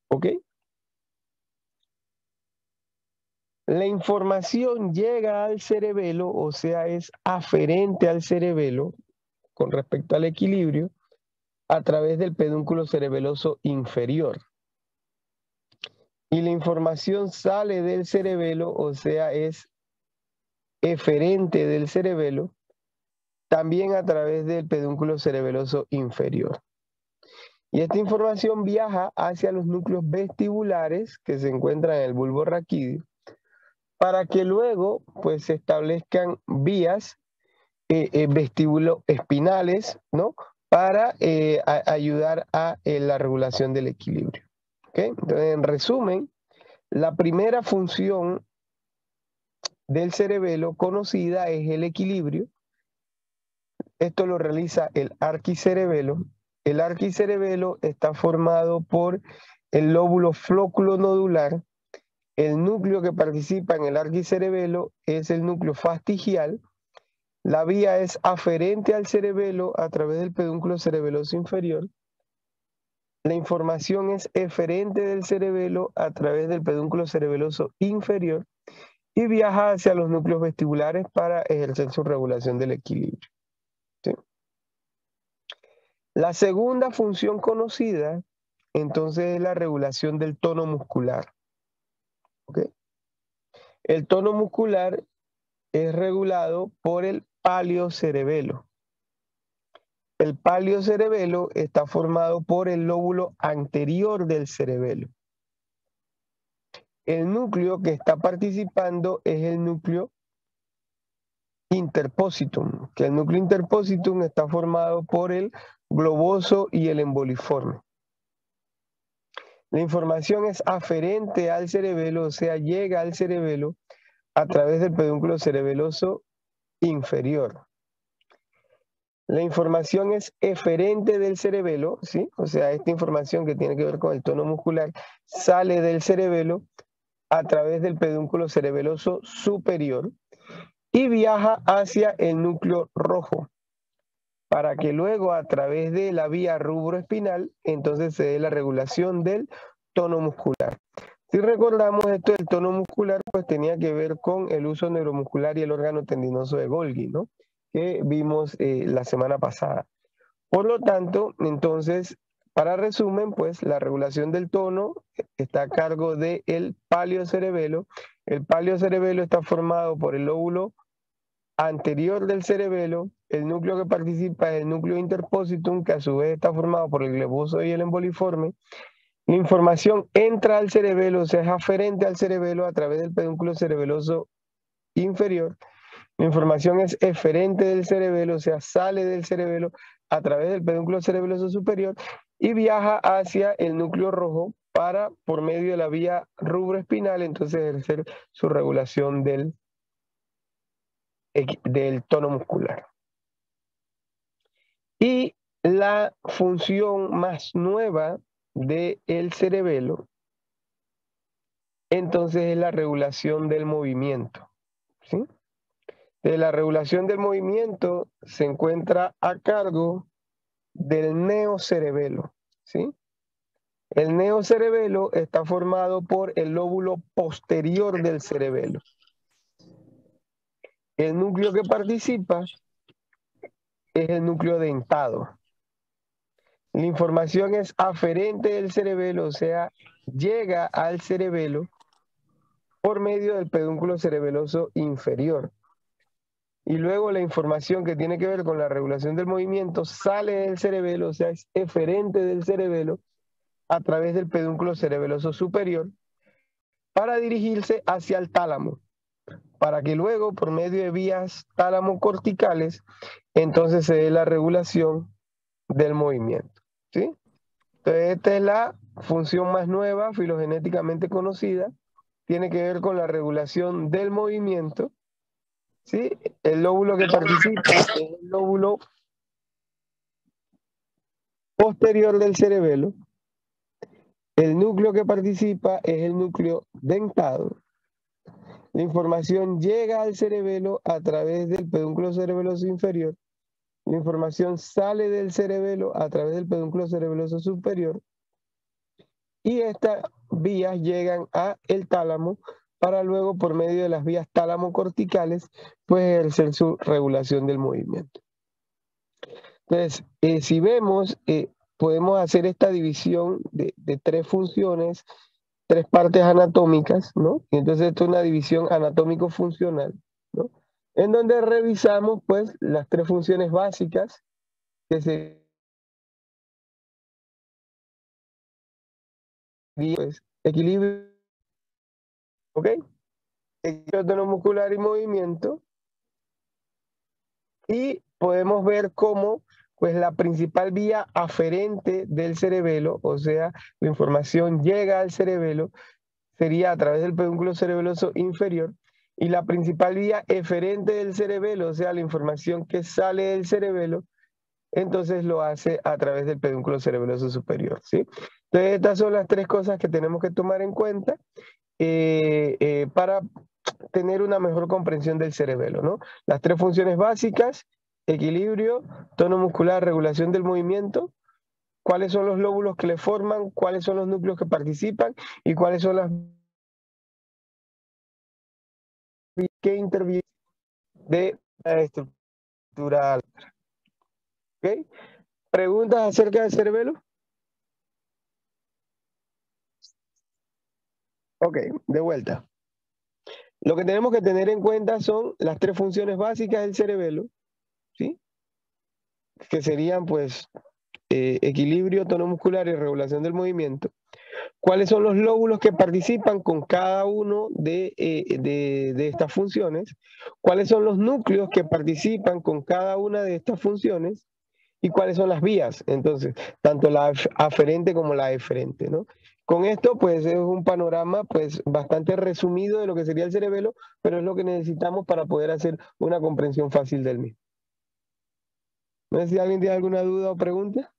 ¿Ok? La información llega al cerebelo, o sea, es aferente al cerebelo con respecto al equilibrio a través del pedúnculo cerebeloso inferior. Y la información sale del cerebelo, o sea, es eferente del cerebelo, también a través del pedúnculo cerebeloso inferior. Y esta información viaja hacia los núcleos vestibulares que se encuentran en el bulbo raquídeo, para que luego pues, se establezcan vías vestibuloespinales, ¿no? Para ayudar a la regulación del equilibrio. ¿Okay? Entonces, en resumen, la primera función del cerebelo conocida es el equilibrio. Esto lo realiza el arquicerebelo. El arquicerebelo está formado por el lóbulo flóculo-nodular. El núcleo que participa en el arquicerebelo es el núcleo fastigial. La vía es aferente al cerebelo a través del pedúnculo cerebeloso inferior. La información es eferente del cerebelo a través del pedúnculo cerebeloso inferior y viaja hacia los núcleos vestibulares para ejercer su regulación del equilibrio. ¿Sí? La segunda función conocida, entonces, es la regulación del tono muscular. ¿Okay? El tono muscular es regulado por el paliocerebelo. El paliocerebelo está formado por el lóbulo anterior del cerebelo. El núcleo que está participando es el núcleo interpositum, que el núcleo interpositum está formado por el globoso y el emboliforme. La información es aferente al cerebelo, o sea, llega al cerebelo a través del pedúnculo cerebeloso inferior. La información es eferente del cerebelo, ¿sí? O sea, esta información que tiene que ver con el tono muscular sale del cerebelo a través del pedúnculo cerebeloso superior y viaja hacia el núcleo rojo para que luego a través de la vía rubroespinal entonces se dé la regulación del tono muscular. Si recordamos esto del tono muscular, pues tenía que ver con el uso neuromuscular y el órgano tendinoso de Golgi, ¿no? Que vimos la semana pasada. Por lo tanto, entonces, para resumen, pues la regulación del tono está a cargo del paliocerebelo. El paliocerebelo está formado por el lóbulo anterior del cerebelo. El núcleo que participa es el núcleo interpositum, que a su vez está formado por el globoso y el emboliforme. La información entra al cerebelo, o sea, es aferente al cerebelo a través del pedúnculo cerebeloso inferior. La información es eferente del cerebelo, o sea, sale del cerebelo a través del pedúnculo cerebeloso superior y viaja hacia el núcleo rojo para, por medio de la vía rubroespinal, entonces ejercer su regulación del tono muscular. Y la función más nueva del cerebelo, entonces, es la regulación del movimiento. ¿Sí? De la regulación del movimiento se encuentra a cargo del neocerebelo. ¿Sí? El neocerebelo está formado por el lóbulo posterior del cerebelo. El núcleo que participa es el núcleo dentado. La información es aferente del cerebelo, o sea, llega al cerebelo por medio del pedúnculo cerebeloso inferior. Y luego la información que tiene que ver con la regulación del movimiento sale del cerebelo, o sea, es eferente del cerebelo a través del pedúnculo cerebeloso superior para dirigirse hacia el tálamo, para que luego, por medio de vías tálamo-corticales, entonces se dé la regulación del movimiento. ¿Sí? Entonces, esta es la función más nueva, filogenéticamente conocida, tiene que ver con la regulación del movimiento. ¿Sí? El lóbulo que participa es el lóbulo posterior del cerebelo. El núcleo que participa es el núcleo dentado. La información llega al cerebelo a través del pedúnculo cerebeloso inferior. La información sale del cerebelo a través del pedúnculo cerebeloso superior y estas vías llegan a el tálamo para luego, por medio de las vías tálamo-corticales, pues ejercer su regulación del movimiento. Entonces, si vemos, podemos hacer esta división de 3 funciones, 3 partes anatómicas, ¿no? Y entonces esto es una división anatómico-funcional, ¿no? En donde revisamos, pues, las 3 funciones básicas, que serían, pues, equilibrio, ¿ok? Equilibrio tonomuscular y movimiento. Y podemos ver cómo, pues, la principal vía aferente del cerebelo, o sea, la información llega al cerebelo, sería a través del pedúnculo cerebeloso inferior, y la principal vía eferente del cerebelo, o sea, la información que sale del cerebelo, entonces lo hace a través del pedúnculo cerebeloso superior, ¿sí? Entonces, estas son las 3 cosas que tenemos que tomar en cuenta para tener una mejor comprensión del cerebelo, ¿no? Las 3 funciones básicas: equilibrio, tono muscular, regulación del movimiento, cuáles son los lóbulos que le forman, cuáles son los núcleos que participan y cuáles son las que intervienen de la estructura. ¿Ok? ¿Preguntas acerca del cerebelo? Ok, de vuelta. Lo que tenemos que tener en cuenta son las 3 funciones básicas del cerebelo, ¿sí? Que serían, pues, equilibrio, tono muscular y regulación del movimiento. ¿Cuáles son los lóbulos que participan con cada uno de estas funciones? ¿Cuáles son los núcleos que participan con cada una de estas funciones? ¿Y cuáles son las vías? Entonces, tanto la aferente como la eferente, ¿no? Con esto, pues, es un panorama, pues, bastante resumido de lo que sería el cerebelo, pero es lo que necesitamos para poder hacer una comprensión fácil del mismo. No sé si alguien tiene alguna duda o pregunta.